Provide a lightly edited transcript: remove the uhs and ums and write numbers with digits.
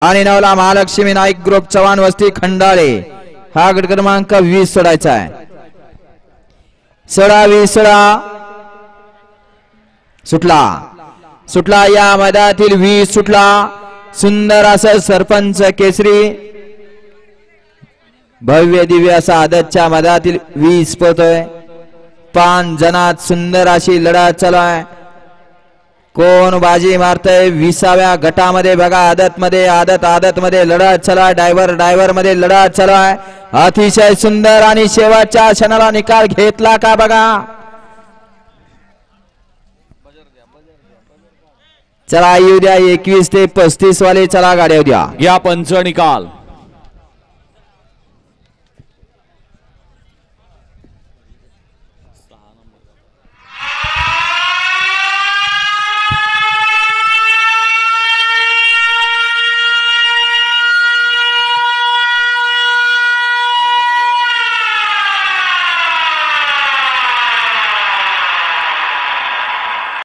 आणि 9 ला महालक्ष्मी नाईक ग्रुप चव्हाण वस्ती खंडाळे हा गट क्रमांक 20 सोडायचा आहे. 20 सुटला या मैदानातील 20 सुटला. सुंदर असं सरपंच केसरी भव्य दिव्य असा आदतच्या मैदानातील 20 पोहतोय. 5 जणात सुंदर अशी लढत चालू आहे. कोण बाजी मारतय 20व्या गटामध्ये बघा. आदत मध्ये लढत चालू आहे. डायव्हर मध्ये लढत चालू आहे. अतिशय सुंदर आणि शेवटच्या क्षणाला निकाल घेतला का बघा. चला येऊ द्या 21 ते 35 वाले. चला गाड्या द्या. या पंच निकाल.